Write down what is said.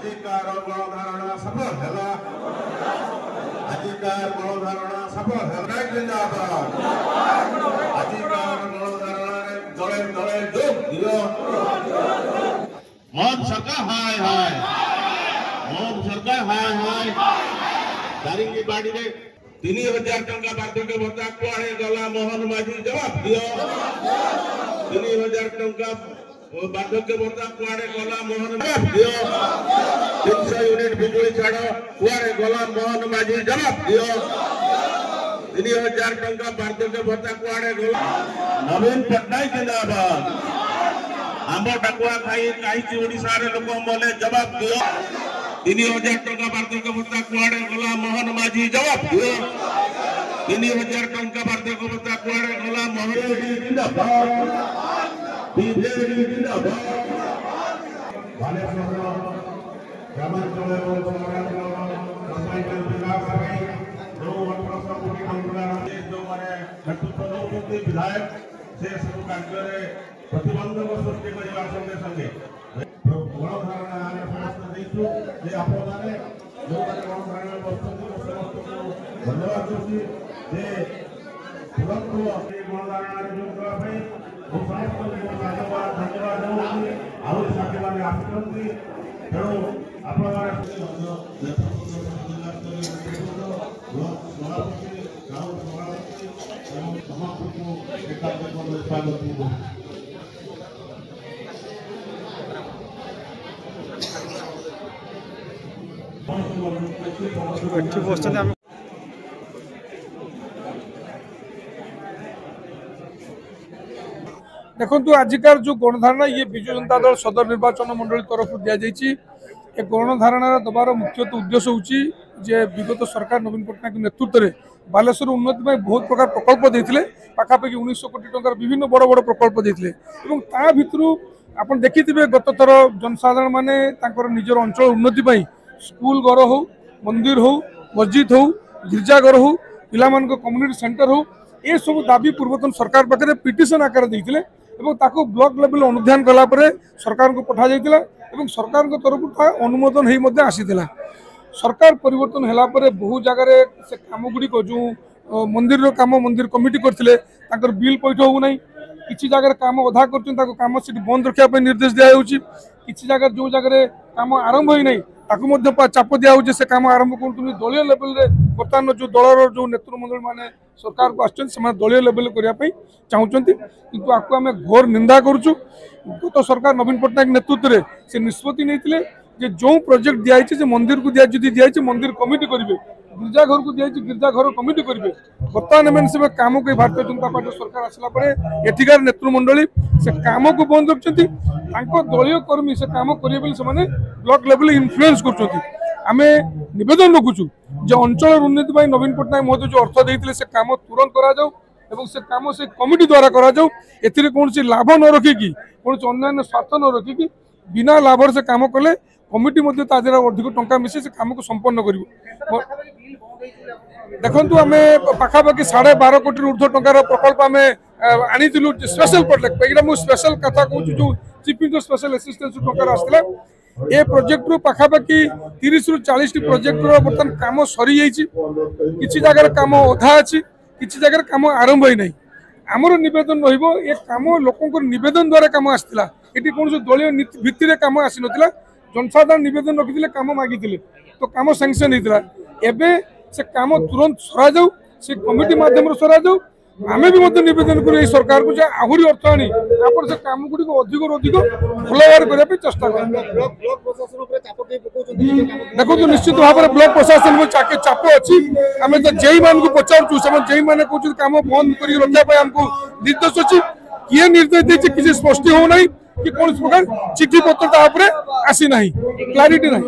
आजिकार गणधारणा सफल है आजिकार गणधारणा सफल है जिंदाबाद आजिकार गणधारणा दले दले जोग दियो मोदी सरकार हाय हाय मोदी सरकार हाय हाय दारिंगबाड़ी रे 3000 टंका बार्धक्य भत्ता कुआड़े गला मोहन माझी जवाब दियो 3000 टंका बार्धक्य भत्ता कुआड़े गला मोहन जवाब दियो 300 यूनिट बिजली छाड़ कुआड़े गला मोहन माझी जवाब दियो 3000 टंका बार्धक्य भत्ता कुआड़े गला नवीन पटनायक जिंदाबाद आंब टाकुआ खाई कहीं ओडिशा रे लोक मले जवाब दियो 3000 टंका बार्धक्य भत्ता कुआड़े गला मोहन माझी जवाब दियो 3000 टंका बार्धक्य भत्ता कुआड़े गला मोहन जिंदाबाद बीजेपी जिंदाबाद बालेश्वर ग्रामांचल एवं रासायनिक विकास ପାଇଁ 9-18 कोटी टंका जो माने नेतृत्व नौकरी विधायक से सब कार्य प्रतिबंधक सृष्टि करने संगे संगे गणधारणा आने समस्त देखु जे आपने जो गणधारणा वस्तु समस्त को धन्यवाद दूसरी जे तुरंत गणधारणा जो करा भाई वो समस्त को धन्यवाद धन्यवाद दूसरी और साथी माने आसुंती तेणु आपण माने देखो आजिकार जो गणधारणा ये विजु जनता दल सदर निर्वाचन मंडली तरफ दि जाए गणधारणा दबार मुख्य उद्देश्य होचे विगत सरकार नवीन पट्टनायक नेतृत्व में बालेश्वर उन्नति में बहुत प्रकार प्रकल्प देते पाखापाखि 1900 कोटी टंकार विभिन्न बड़ बड़ प्रकल्प देते भितर आप देखि गत थर जनसाधारण माने निजर अंचल उन्नति स्कूल घर हो मंदिर हो मस्जिद हो गिरजाघर हो पिला कम्युनिटी सेंटर हो ये सब दाबी पूर्वतन सरकार पाखे पिटिशन आकार देते ब्लॉक लेवल अनुधान कलापर सरकार को पठा जाइतिला एवं सरकार तरफ अनुमोदन हो आसीथिला सरकार परिवर्तन होला परे बहु जगह से काम गुड़िक जो मंदिर काम मंदिर कमिटी करथिले ताकर बिल पैठ हो नहीं किसी जगह काम अधा कर काम से बंद रखा निर्देश दिया किसी जगह जो जगह काम आरंभ ही नहीं चाप दिया से काम आरंभ कर दलीय लेवल बर्तमान जो दलर जो नेतृमंडल माने सरकार को आस दलीय लेवल करने चाहते किंतु आपको आम घोर निंदा करुचु गत सरकार नवीन पट्टनायक नेतृत्व में से निष्पत्ति नहीं जो प्रोजेक्ट दिखाई मंदिर को दिखाई मंदिर कमिटी करेंगे गिरजाघर को दिखाई गिरजाघर कमिटी करेंगे बर्तमान से काम को भारतीय जनता पार्टी सरकार आसला एठिकार नेतृमंडली से काम को बंद रखते दलीय कर्मी से काम करेंगे से ब्लॉक लेवल इन्फ्लुएंस करें नवेदन रखुचु जो अंचल उन्नति नवीन पट्टनायक महोदय जो अर्थ देते से काम तुरंत करा से काम से कमिटी द्वारा करा कौन लाभ न रखिकी कौन अन्य स्वार्थ न रखिकी बिना लाभ से काम कले कमिटी अधिक टंका मिसे से काम को संपन्न कर देखु आम पाखापाखि 12.5 कोटी ऊर्ध्व टंकार प्रकल्प आम आनी स्पेशल प्रोजेक्ट ये मुझे स्पेशल कथा कहूँ जो चीफ मिनिस्टर स्पेशल असिस्टेंस टंकार आसला ए प्रोजेक्ट रू पाखापाखि 30 ରୁ 40 टी प्रोजेक्ट बर्तमान काम सरी किसी जगह काम अधा अच्छी किसी जगह काम आरंभ ही नहीं आमर नवेदन रम लोक नवेदन द्वारा काम आसाला ये कौन दलीय भित्ति काम आसी नाला जनसाधारण नवेदन रखी काम मागिले तो काम सैंक्शन होता एवं से काम तुरंत सरा जाऊ से कमिटी माध्यम सरा जाऊ आम भी नवेदन कर सरकार को आहरी अर्थ आनी से काम गुड़ी अधिक अधिक भल भाव करने चेष्टा देखो निश्चित भाव में ब्लॉक प्रशासन में चाप अच्छी आम तो जेई मान को पचारू जेई मैंने कहते काम बंद कर रखापी आमको निर्देश अच्छी किए निर्देश देती किसी स्पष्ट होना कि कौन प्रकार चिठी पत्र आसी ना क्लारिटी ना।